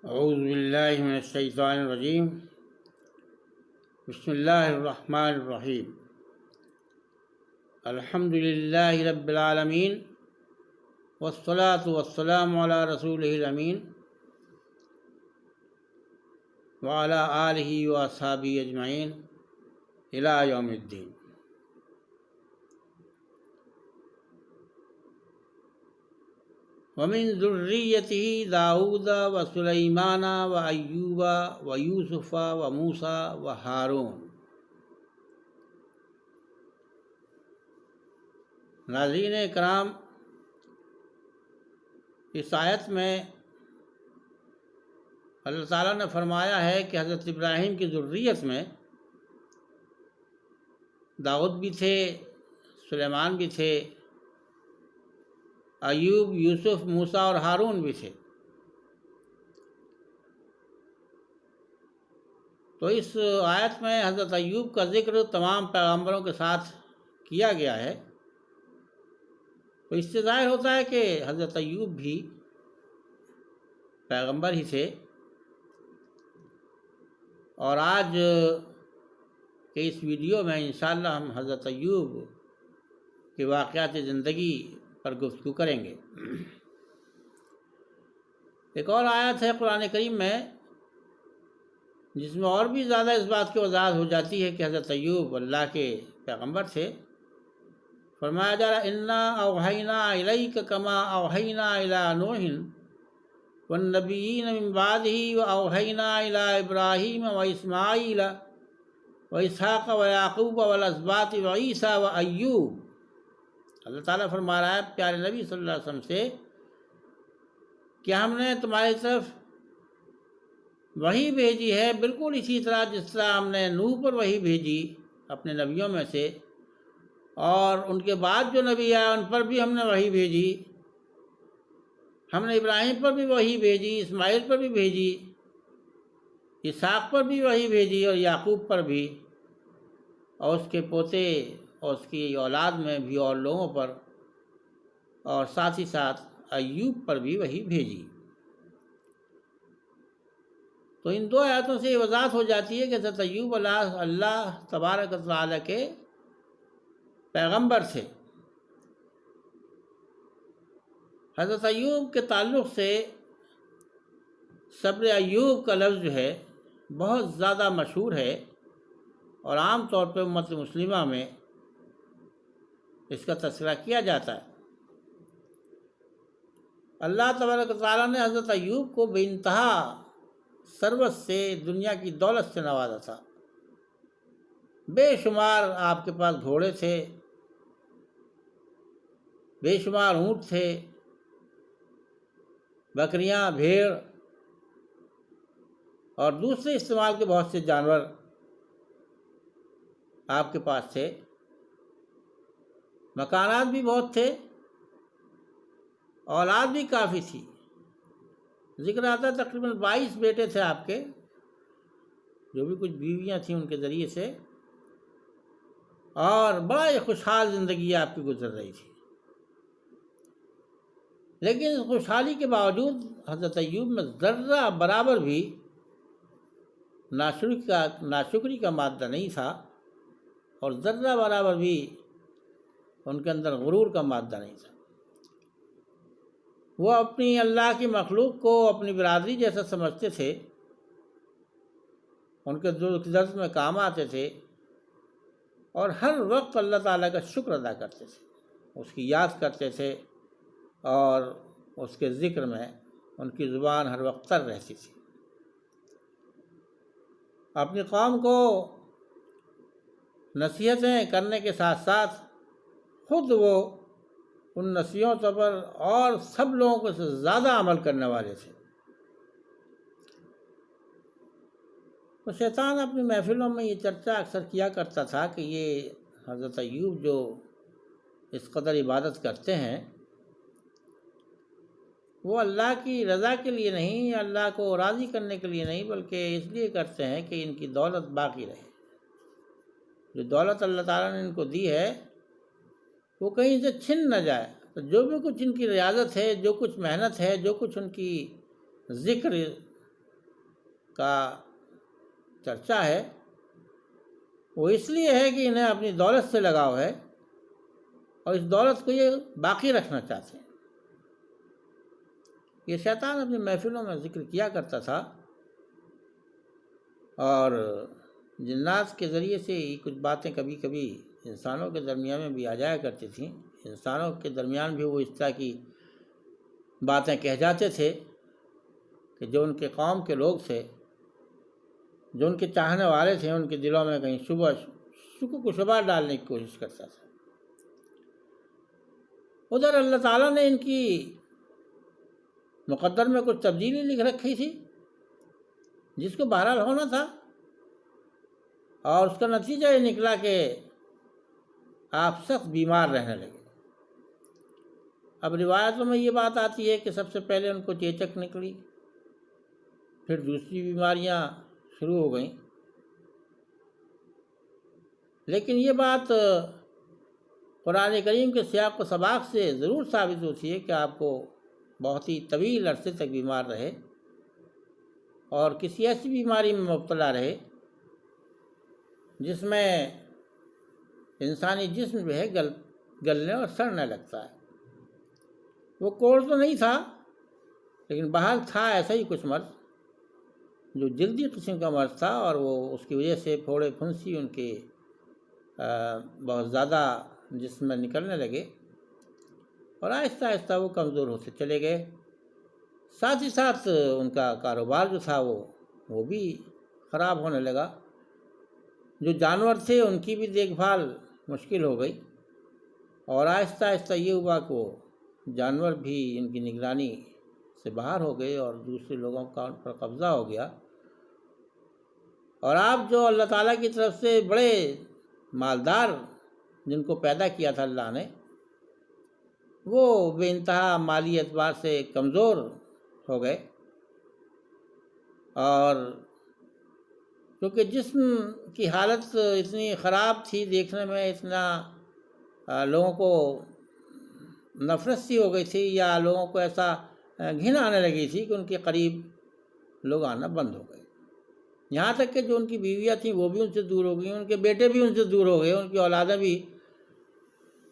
اعوذ باللہ من الشیطان الرجیم بسم اللہ الرحمن الرحیم الحمد للہ رب العالمین والصلاة والسلام علی رسولہ الامین وعلی آلہ واصحابہ اجمعین الی یوم الدین۔ ومن ذریتہ داؤد و سلیمان و ایوب و یوسف و موسیٰ و ہارون۔ ناظرین کرام، اس آیت میں اللہ تعالیٰ نے فرمایا ہے کہ حضرت ابراہیم کی ذریت میں داؤد بھی تھے، سلیمان بھی تھے، ایوب، یوسف، موسیٰ اور ہارون بھی تھے۔ تو اس آیت میں حضرت ایوب کا ذکر تمام پیغمبروں کے ساتھ کیا گیا ہے، تو اس سے ظاہر ہوتا ہے کہ حضرت ایوب بھی پیغمبر ہی تھے، اور آج کے اس ویڈیو میں انشاءاللہ ہم حضرت ایوب کے واقعات زندگی پر گفتگو کریں گے۔ ایک اور آیت ہے قرآن کریم میں جس میں اور بھی زیادہ اس بات کی وضاحت ہو جاتی ہے کہ حضرت ایوب اللہ کے پیغمبر تھے۔ فرمایا جا رہا انا اوحینا الیک کما اوحینا الی نوح والنبیین من بعدہ واوحینا الی ابراہیم و اسماعیل و اسحاق و یعقوب والاسباط و عیسیٰ و ایوب۔ اللہ تعالیٰ فرما رہا ہے پیارے نبی صلی اللہ علیہ وسلم سے کہ ہم نے تمہاری طرف وحی بھیجی ہے، بالکل اسی طرح جس طرح ہم نے نوح پر وحی بھیجی اپنے نبیوں میں سے، اور ان کے بعد جو نبی آئے ان پر بھی ہم نے وحی بھیجی۔ ہم نے ابراہیم پر بھی وحی بھیجی، اسماعیل پر بھی بھیجی، اسحاق پر بھی وحی بھیجی، اور یعقوب پر بھی، اور اس کے پوتے اور اس کی اولاد میں بھی اور لوگوں پر، اور ساتھ ہی ساتھ ایوب پر بھی وحی بھیجی۔ تو ان دو آیاتوں سے یہ وضاحت ہو جاتی ہے کہ حضرت ایوب اللہ تبارک و تعالیٰ کے پیغمبر تھے۔ حضرت ایوب کے تعلق سے صبر ایوب کا لفظ جو ہے بہت زیادہ مشہور ہے، اور عام طور پہ امت مسلمہ میں اس کا تذکرہ کیا جاتا ہے۔ اللہ تبارک و تعالیٰ نے حضرت ایوب کو بے انتہا ثروت سے، دنیا کی دولت سے نوازا تھا۔ بے شمار آپ کے پاس گھوڑے تھے، بے شمار اونٹ تھے، بکریاں، بھیڑ اور دوسرے استعمال کے بہت سے جانور آپ کے پاس تھے، مکانات بھی بہت تھے، اولاد بھی کافی تھی۔ ذکر آتا ہے تقریباً 22 بیٹے تھے آپ کے، جو بھی کچھ بیویاں تھیں ان کے ذریعے سے، اور بڑا ہی خوشحال زندگی آپ کی گزر رہی تھی۔ لیکن اس خوشحالی کے باوجود حضرت ایوب میں ذرہ برابر بھی ناشکری کا مادہ نہیں تھا، اور ذرہ برابر بھی ان کے اندر غرور کا مادہ نہیں تھا۔ وہ اپنی اللہ کی مخلوق کو اپنی برادری جیسا سمجھتے تھے، ان کے درد میں کام آتے تھے، اور ہر وقت اللہ تعالیٰ کا شکر ادا کرتے تھے، اس کی یاد کرتے تھے، اور اس کے ذکر میں ان کی زبان ہر وقت تر رہتی تھی۔ اپنی قوم کو نصیحتیں کرنے کے ساتھ ساتھ خود وہ ان نصیحتوں پر اور سب لوگوں کو سے زیادہ عمل کرنے والے تھے۔ تو شیطان اپنی محفلوں میں یہ چرچا اکثر کیا کرتا تھا کہ یہ حضرت ایوب جو اس قدر عبادت کرتے ہیں وہ اللہ کی رضا کے لیے نہیں، اللہ کو راضی کرنے کے لیے نہیں، بلکہ اس لیے کرتے ہیں کہ ان کی دولت باقی رہے۔ جو دولت اللہ تعالیٰ نے ان کو دی ہے وہ کہیں سے چھن نہ جائے، تو جو بھی کچھ ان کی ریاضت ہے، جو کچھ محنت ہے، جو کچھ ان کی ذکر کا چرچا ہے وہ اس لیے ہے کہ انہیں اپنی دولت سے لگاؤ ہے اور اس دولت کو یہ باقی رکھنا چاہتے ہیں۔ یہ شیطان اپنی محفلوں میں ذکر کیا کرتا تھا اور جنات کے ذریعے سے یہ کچھ باتیں کبھی کبھی انسانوں کے درمیان میں بھی آ جایا کرتی تھیں۔ انسانوں کے درمیان بھی وہ اس طرح کی باتیں کہہ جاتے تھے کہ جو ان کے قوم کے لوگ تھے، جو ان کے چاہنے والے تھے، ان کے دلوں میں کہیں شکوک و شبہ ڈالنے کی کوشش کرتا تھا۔ ادھر اللہ تعالیٰ نے ان کی مقدر میں کچھ تبدیلی لکھ رکھی تھی جس کو بہرحال ہونا تھا، اور اس کا نتیجہ یہ نکلا کہ آپ سخت بیمار رہنے لگے۔ اب روایتوں میں یہ بات آتی ہے کہ سب سے پہلے ان کو چیچک نکلی، پھر دوسری بیماریاں شروع ہو گئیں، لیکن یہ بات قرآن کریم کے سیاق و سباق سے ضرور ثابت ہوتی ہے کہ آپ کو بہت ہی طویل عرصے تک بیمار رہے اور کسی ایسی بیماری میں مبتلا رہے جس میں انسانی جسم جو ہے گلنے اور سڑنے لگتا ہے۔ وہ کوڑ تو نہیں تھا، لیکن بہرحال تھا ایسا ہی کچھ مرض جو جلدی قسم کا مرض تھا، اور وہ اس کی وجہ سے پھوڑے پھنسی ان کے بہت زیادہ جسم میں نکلنے لگے اور آہستہ آہستہ وہ کمزور ہوتے چلے گئے۔ ساتھ ہی ساتھ ان کا کاروبار جو تھا وہ بھی خراب ہونے لگا۔ جو جانور تھے ان کی بھی دیکھ بھال مشکل ہو گئی، اور آہستہ آہستہ یہ ہوا کہ وہ جانور بھی ان کی نگرانی سے باہر ہو گئے اور دوسرے لوگوں کا ان پر قبضہ ہو گیا، اور آپ جو اللہ تعالیٰ کی طرف سے بڑے مالدار جن کو پیدا کیا تھا اللہ نے، وہ بے انتہا مالی اعتبار سے کمزور ہو گئے، اور کیونکہ جسم کی حالت اتنی خراب تھی، دیکھنے میں اتنا لوگوں کو نفرت سی ہو گئی تھی، یا لوگوں کو ایسا گھن آنے لگی تھی کہ ان کے قریب لوگ آنا بند ہو گئے۔ یہاں تک کہ جو ان کی بیویاں تھیں وہ بھی ان سے دور ہو گئیں، ان کے بیٹے بھی ان سے دور ہو گئے، ان کی اولادیں بھی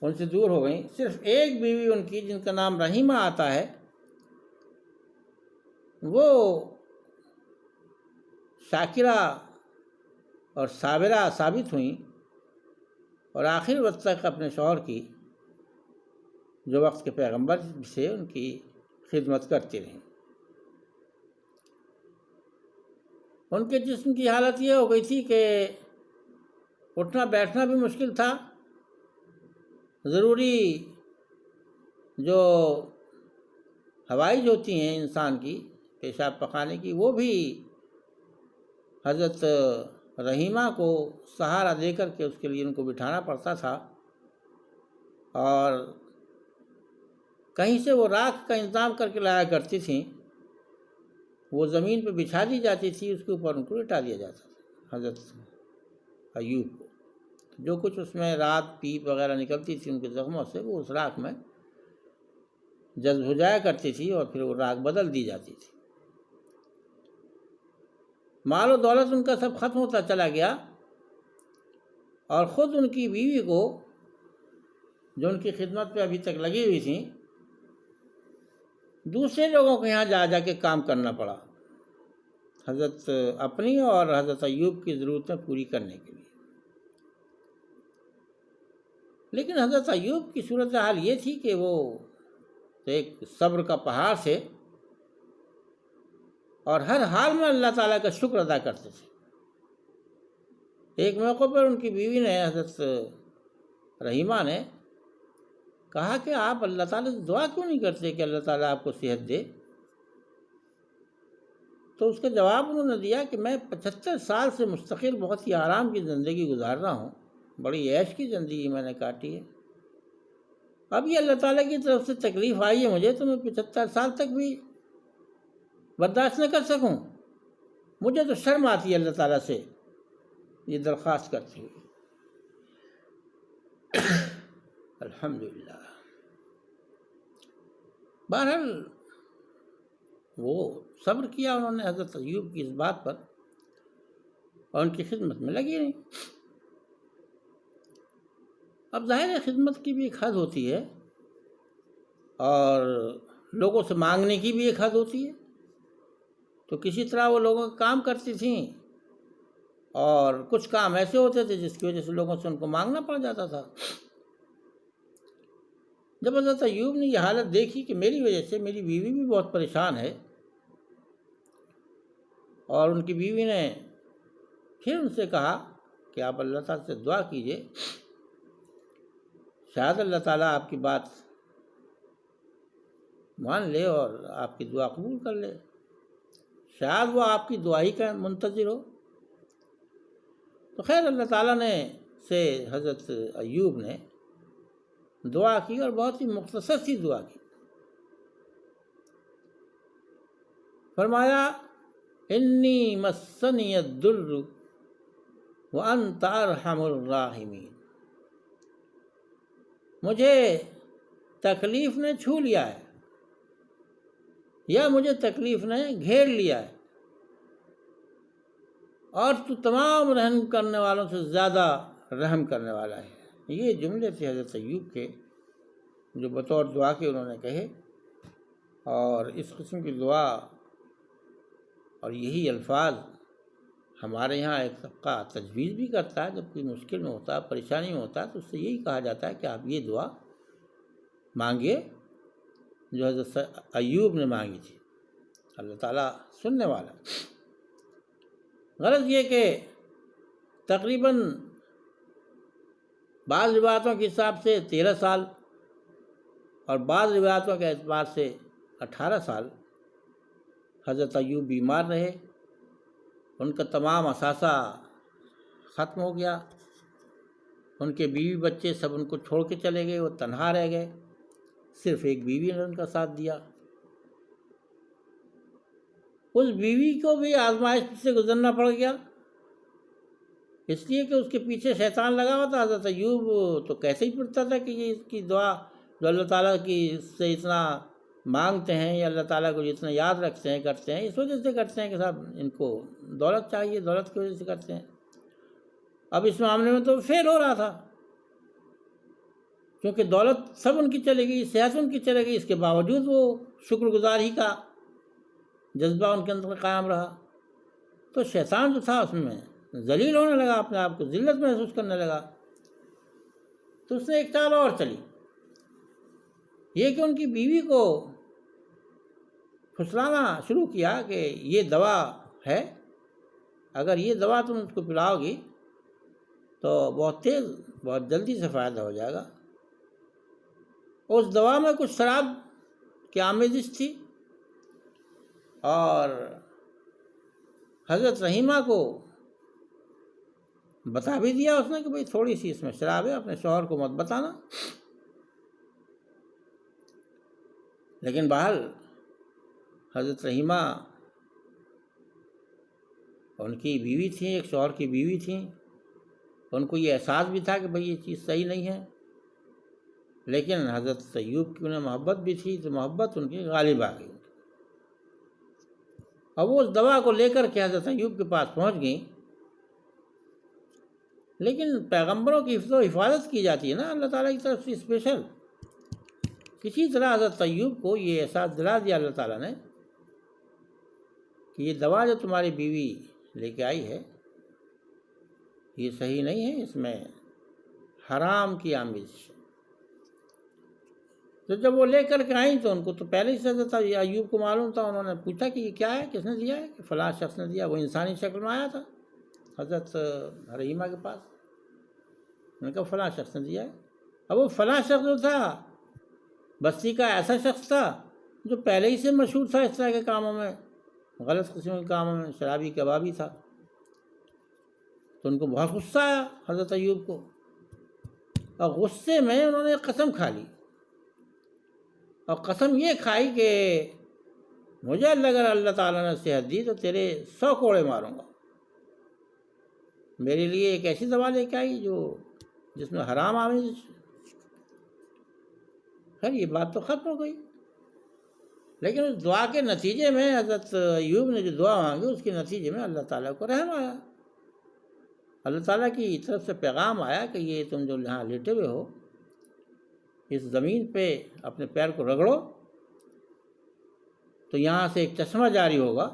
ان سے دور ہو گئیں۔ صرف ایک بیوی ان کی جن کا نام رحیمہ آتا ہے، وہ شاکرہ اور صابرہ ثابت ہوئیں، اور آخر وقت تک اپنے شوہر کی جو وقت کے پیغمبر سے ان کی خدمت کرتی رہیں۔ ان کے جسم کی حالت یہ ہو گئی تھی کہ اٹھنا بیٹھنا بھی مشکل تھا، ضروری جو ہوائج ہوتی ہیں انسان کی پیشاب پخانے کی، وہ بھی حضرت رحیمہ کو سہارا دے کر کے اس کے لیے ان کو بٹھانا پڑتا تھا، اور کہیں سے وہ راکھ کا انتظام کر کے لایا کرتی تھیں، وہ زمین پہ بچھا دی جاتی تھی، اس کے اوپر ان کو لٹا دیا جاتا تھا حضرت ایوب کو۔ جو کچھ اس میں رات پیپ وغیرہ نکلتی تھی ان کے زخموں سے، وہ اس راکھ میں جذب ہو جایا کرتی تھی، اور پھر وہ راکھ بدل دی جاتی تھی۔ مال و دولت ان کا سب ختم ہوتا چلا گیا، اور خود ان کی بیوی کو جو ان کی خدمت پہ ابھی تک لگی ہوئی تھیں، دوسرے لوگوں کے یہاں جا جا کے کام کرنا پڑا حضرت اپنی اور حضرت ایوب کی ضرورتیں پوری کرنے کے لیے۔ لیکن حضرت ایوب کی صورتحال یہ تھی کہ وہ ایک صبر کا پہاڑ تھے، اور ہر حال میں اللہ تعالیٰ کا شکر ادا کرتے تھے۔ ایک موقع پر ان کی بیوی نے، حضرت رحیمہ نے کہا کہ آپ اللہ تعالیٰ سے دعا کیوں نہیں کرتے کہ اللہ تعالیٰ آپ کو صحت دے؟ تو اس کا جواب انہوں نے دیا کہ میں 75 سال سے مستقل بہت ہی آرام کی زندگی گزار رہا ہوں، بڑی عیش کی زندگی میں نے کاٹی ہے، اب یہ اللہ تعالیٰ کی طرف سے تکلیف آئی ہے مجھے، تو میں 75 سال تک بھی برداشت نہ کر سکوں؟ مجھے تو شرم آتی ہے اللہ تعالیٰ سے یہ درخواست کرتی ہوئی۔ الحمدللہ۔ بہرحال وہ صبر کیا انہوں نے حضرت ایوب کی اس بات پر، اور ان کی خدمت میں لگی نہیں۔ اب ظاہر ہے خدمت کی بھی ایک حد ہوتی ہے، اور لوگوں سے مانگنے کی بھی ایک حد ہوتی ہے۔ تو کسی طرح وہ لوگوں کا کام کرتی تھیں، اور کچھ کام ایسے ہوتے تھے جس کی وجہ سے لوگوں سے ان کو مانگنا پڑ جاتا تھا۔ جب حضرت ایوب نے یہ حالت دیکھی کہ میری وجہ سے میری بیوی بھی بہت پریشان ہے، اور ان کی بیوی نے پھر ان سے کہا کہ آپ اللہ تعالیٰ سے دعا کیجئے، شاید اللہ تعالیٰ آپ کی بات مان لے اور آپ کی دعا قبول کر لے، شاید وہ آپ کی دعا ہی کا منتظر ہو۔ تو خیر اللہ تعالیٰ نے سے حضرت ایوب نے دعا کی، اور بہت ہی مختصر سی دعا کی۔ فرمایا انی مسنی الضر وانت ارحم الراحمین، مجھے تکلیف نے چھو لیا ہے، یا مجھے تکلیف نے گھیر لیا ہے، اور تو تمام رحم کرنے والوں سے زیادہ رحم کرنے والا ہے۔ یہ جملے تھے حضرت ایوب کے جو بطور دعا کے انہوں نے کہے، اور اس قسم کی دعا اور یہی الفاظ ہمارے یہاں ایک طبقہ تجویز بھی کرتا ہے، جب کوئی مشکل میں ہوتا ہے، پریشانی میں ہوتا ہے، تو اس سے یہی کہا جاتا ہے کہ آپ یہ دعا مانگیے جو حضرت ایوب نے مانگی تھی، اللہ تعالیٰ سننے والا۔ غرض یہ کہ تقریباً بعض روایتوں کے حساب سے 13 سال اور بعض روایتوں کے اعتبار سے 18 سال حضرت ایوب بیمار رہے، ان کا تمام اثاثہ ختم ہو گیا، ان کے بیوی بچے سب ان کو چھوڑ کے چلے گئے، وہ تنہا رہ گئے، صرف ایک بیوی نے ان کا ساتھ دیا۔ اس بیوی کو بھی آزمائش سے گزرنا پڑ گیا، اس لیے کہ اس کے پیچھے شیطان لگا ہوا تھا۔ حضرت ایوب تو کیسے ہی پڑھتا تھا کہ یہ اس کی دعا جو اللہ تعالیٰ کی سے اتنا مانگتے ہیں، یا اللہ تعالیٰ کو جتنا یاد رکھتے ہیں کرتے ہیں، اس وجہ سے کرتے ہیں کہ صاحب ان کو دولت چاہیے، دولت کی وجہ سے کرتے ہیں۔ اب اس معاملے میں تو فیل ہو رہا تھا، کیونکہ دولت سب ان کی چلے گئی، صحت ان کی چلے گئی، اس کے باوجود وہ شکر گزاری کا جذبہ ان کے اندر قائم رہا۔ تو شیطان جو تھا اس میں ذلیل ہونے لگا، اپنے آپ کو ذلت محسوس کرنے لگا۔ تو اس نے ایک چال اور چلی، یہ کہ ان کی بیوی کو پھسلانا شروع کیا کہ یہ دوا ہے، اگر یہ دوا تم اس کو پلاؤ گی تو بہت تیز، بہت جلدی سے فائدہ ہو جائے گا۔ اس دوا میں کچھ شراب کی آمیزش تھی، اور حضرت رحیمہ کو بتا بھی دیا اس نے کہ بھئی تھوڑی سی اس میں شراب ہے، اپنے شوہر کو مت بتانا۔ لیکن بہرحال حضرت رحیمہ ان کی بیوی تھیں، ایک شوہر کی بیوی تھیں، ان کو یہ احساس بھی تھا کہ بھئی یہ چیز صحیح نہیں ہے، لیکن حضرت ایوب کی انہیں محبت بھی تھی، تو محبت ان کی غالب آ گئی۔ اب وہ اس دوا کو لے کر کے حضرت ایوب کے پاس پہنچ گئیں، لیکن پیغمبروں کی حفظ و حفاظت کی جاتی ہے نا اللہ تعالیٰ کی طرف سے اسپیشل۔ کسی طرح حضرت ایوب کو یہ احساس دلا دیا اللہ تعالیٰ نے کہ یہ دوا جو تمہاری بیوی لے کے آئی ہے یہ صحیح نہیں ہے، اس میں حرام کی آمیزش ہے۔ تو جب وہ لے کر کے آئیں تو ان کو تو پہلے ہی سے حضرت ایوب کو معلوم تھا، انہوں نے پوچھا کہ یہ کیا ہے، کس نے دیا ہے، کہ فلاں شخص نے دیا۔ وہ انسانی شکل میں آیا تھا حضرت رحیمہ کے پاس، انہوں نے کہا فلاں شخص نے دیا ہے۔ اب وہ فلاں شخص جو تھا بستی کا ایسا شخص تھا جو پہلے ہی سے مشہور تھا اس طرح کے کاموں میں، غلط قسم کے کاموں میں، شرابی کبابی تھا۔ تو ان کو بہت غصہ آیا حضرت ایوب کو، اور غصے میں انہوں نے قسم کھا لی، اور قسم یہ کھائی کہ مجھے اگر اللہ تعالیٰ نے صحت دی تو تیرے 100 کوڑے ماروں گا۔ میرے لیے ایک ایسی دوا لے کے آئی جس میں حرام آمیز۔ خیر یہ بات تو ختم ہو گئی، لیکن اس دعا کے نتیجے میں حضرت ایوب نے جو دعا مانگی اس کے نتیجے میں اللہ تعالیٰ کو رحم آیا، اللہ تعالیٰ کی طرف سے پیغام آیا کہ یہ تم جو یہاں لیٹے ہوئے ہو اس زمین پہ اپنے پیر کو رگڑو تو یہاں سے ایک چشمہ جاری ہوگا،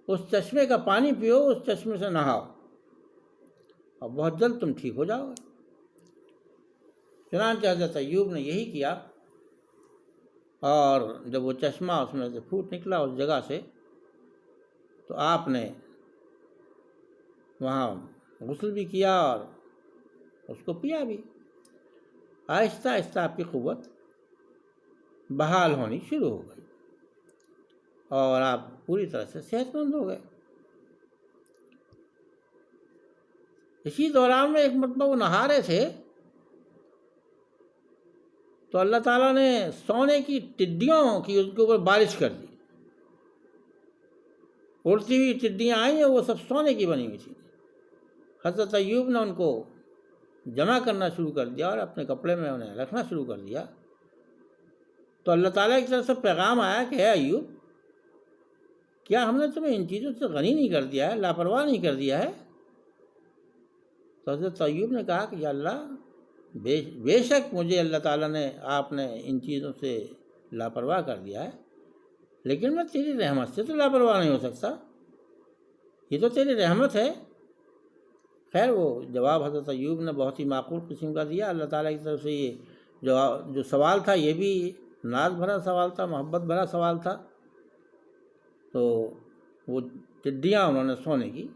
اس چشمے کا پانی پیو، اس چشمے سے نہاؤ اور بہت جلد تم ٹھیک ہو جاؤ گے۔ چنانچہ حضرت ایوب نے یہی کیا، اور جب وہ چشمہ اس میں سے پھوٹ نکلا اس جگہ سے، تو آپ نے وہاں غسل بھی کیا اور اس کو پیا بھی۔ آہستہ آہستہ آپ کی قوت بحال ہونی شروع ہو گئی اور آپ پوری طرح سے صحت مند ہو گئے۔ اسی دوران میں ایک مرتبہ وہ نہا رہے تھے تو اللہ تعالیٰ نے سونے کی ٹڈیوں کی ان کے اوپر بارش کر دی، اڑتی ہوئی ٹڈیاں آئیں اور وہ سب سونے کی بنی ہوئی تھیں۔ حضرت ایوب نے ان کو جمع کرنا شروع کر دیا اور اپنے کپڑے میں انہیں رکھنا شروع کر دیا، تو اللہ تعالیٰ کی طرف سے پیغام آیا کہ اے ایوب، کیا ہم نے تمہیں ان چیزوں سے غنی نہیں کر دیا ہے، لاپرواہ نہیں کر دیا ہے؟ تو حضرت ایوب نے کہا کہ یا اللہ، بے شک مجھے اللہ تعالیٰ نے آپ نے ان چیزوں سے لاپرواہ کر دیا ہے، لیکن میں تیری رحمت سے تو لاپرواہ نہیں ہو سکتا، یہ تو تیری رحمت ہے۔ خیر وہ جواب حضرت ایوب نے بہت ہی معقول قسم کا دیا۔ اللہ تعالیٰ کی طرف سے یہ جو سوال تھا یہ بھی ناز بھرا سوال تھا، محبت بھرا سوال تھا۔ تو وہ ٹڈیاں انہوں نے سونے کی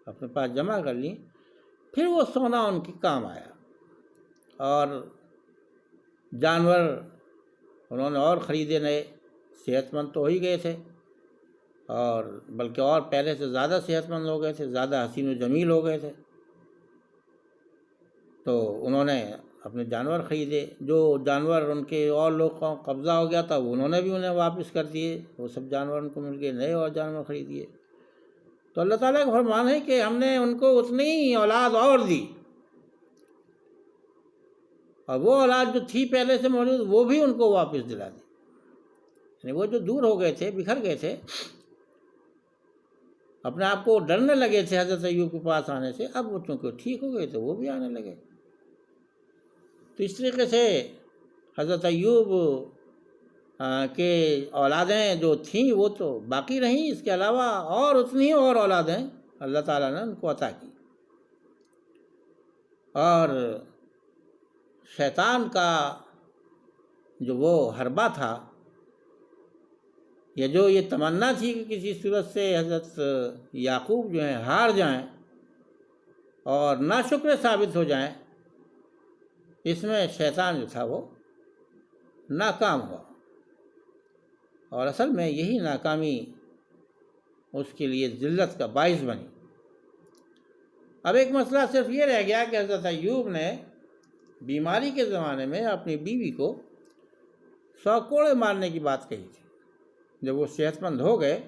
اپنے پاس جمع کر لیں، پھر وہ سونا ان کے کام آیا اور جانور انہوں نے اور خریدے نئے، صحت مند تو ہو ہی گئے تھے اور بلکہ اور پہلے سے زیادہ صحت مند ہو گئے تھے، زیادہ حسین و جمیل ہو گئے تھے۔ تو انہوں نے اپنے جانور خریدے، جو جانور ان کے اور لوگ کا قبضہ ہو گیا تھا وہ انہوں نے بھی انہیں واپس کر دیے، وہ سب جانور ان کو مل گئے، نئے اور جانور خریدیے۔ تو اللہ تعالیٰ کا فرمان ہے کہ ہم نے ان کو اتنی ہی اولاد اور دی، اور وہ اولاد جو تھی پہلے سے موجود وہ بھی ان کو واپس دلا دی، یعنی وہ جو دور ہو گئے تھے، بکھر گئے تھے، اپنے آپ کو ڈرنے لگے تھے حضرت ایوب کے پاس آنے سے، اب وہ چونکہ ٹھیک ہو گئے تھے وہ بھی آنے لگے۔ تو اس طریقے سے حضرت ایوب کے اولادیں جو تھیں وہ تو باقی رہیں، اس کے علاوہ اور اتنی ہی اور اولادیں اللہ تعالیٰ نے ان کو عطا کی۔ اور شیطان کا جو وہ حربہ تھا، یا جو یہ تمنا تھی کہ کسی صورت سے حضرت یعقوب جو ہیں ہار جائیں اور ناشکر ثابت ہو جائیں، اس میں شیطان جو تھا وہ ناکام ہوا، اور اصل میں یہی ناکامی اس کے لیے ذلت کا باعث بنی۔ اب ایک مسئلہ صرف یہ رہ گیا کہ حضرت ایوب نے بیماری کے زمانے میں اپنی بیوی کو 100 کوڑے مارنے کی بات کہی تھی۔ جب وہ صحت مند ہو گئے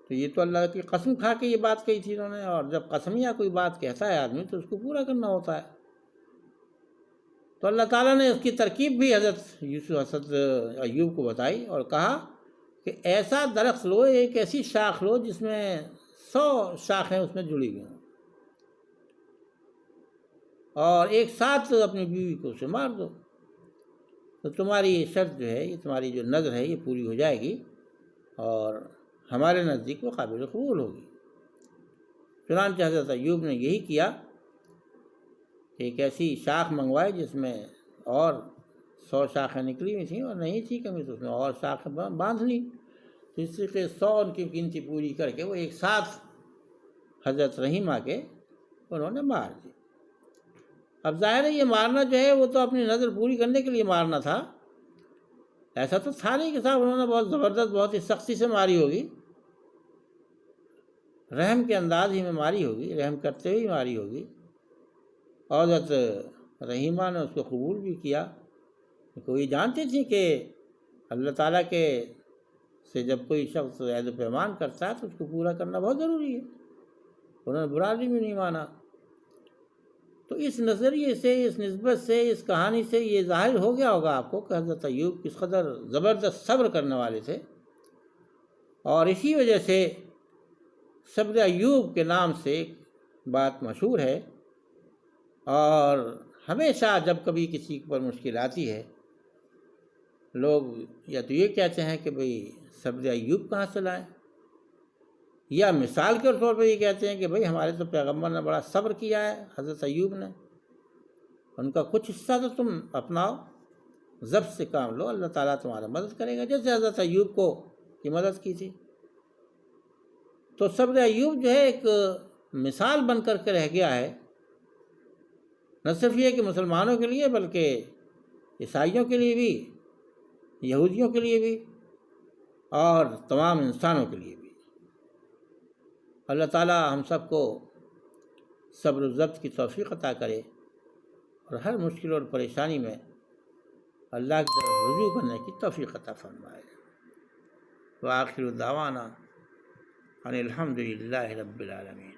تو یہ تو اللہ کی قسم کھا کے یہ بات کہی تھی انہوں نے، اور جب قسم یا کوئی بات کہتا ہے آدمی تو اس کو پورا کرنا ہوتا ہے۔ تو اللہ تعالیٰ نے اس کی ترکیب بھی حضرت ایوب کو بتائی اور کہا کہ ایسا درخت لو، ایک ایسی شاخ لو جس میں 100 شاخیں اس میں جڑی ہوئی ہوں، اور ایک ساتھ اپنی بیوی کو اسے مار دو، تو تمہاری یہ شرط جو ہے، یہ تمہاری جو نظر ہے یہ پوری ہو جائے گی اور ہمارے نزدیک وہ قابل قبول ہوگی۔ چنانچہ حضرت ایوب نے یہی کیا، ایک ایسی شاخ منگوائی جس میں اور 100 شاخیں نکلی ہوئی تھیں، اور نہیں تھی کمی تو اس میں اور شاخیں باندھ لی، تو اس طریقے 100 ان کی گنتی پوری کر کے وہ ایک ساتھ حضرت رحیمہ کے انہوں نے مار دی۔ اب ظاہر ہے یہ مارنا جو ہے وہ تو اپنی نظر پوری کرنے کے لیے مارنا تھا، ایسا تو تھا نہیں کہ صاحب انہوں نے بہت زبردست بہت ہی سختی سے ماری ہوگی، رحم کے انداز ہی میں ماری ہوگی، رحم کرتے ہوئے ماری ہوگی۔ اور حضرت رحیمہ نے اس کو قبول بھی کیا، کیونکہ یہ جانتی تھی کہ اللہ تعالیٰ کے سے جب کوئی شخص عہد و پیمان کرتا ہے تو اس کو پورا کرنا بہت ضروری ہے، انہوں نے برا بھی نہیں مانا۔ تو تو اس نظریے سے، اس نسبت سے، اس کہانی سے یہ ظاہر ہو گیا ہوگا آپ کو کہ حضرت ایوب کس قدر زبردست صبر کرنے والے تھے، اور اسی وجہ سے صبر ایوب کے نام سے ایک بات مشہور ہے، اور ہمیشہ جب کبھی کسی پر مشکل آتی ہے لوگ یا تو یہ کہتے ہیں کہ بھئی صبر ایوب کہاں سے لائیں، یا مثال کے طور پر یہ کہتے ہیں کہ بھئی ہمارے تو پیغمبر نے بڑا صبر کیا ہے، حضرت ایوب نے، ان کا کچھ حصہ تو تم اپناؤ، ضبط سے کام لو، اللہ تعالیٰ تمہارا مدد کرے گا، جیسے حضرت ایوب کو کی مدد کی تھی۔ تو صبر ایوب جو ہے ایک مثال بن کر کے رہ گیا ہے، نہ صرف یہ کہ مسلمانوں کے لیے بلکہ عیسائیوں کے لیے بھی، یہودیوں کے لیے بھی، اور تمام انسانوں کے لیے بھی۔ اللہ تعالیٰ ہم سب کو صبر و ضبط کی توفیق عطا کرے، اور ہر مشکل اور پریشانی میں اللہ کی طرف رجوع کرنے کی توفیق عطا فرمائے۔ وآخر دعوانا ان الحمد للہ رب العالمین۔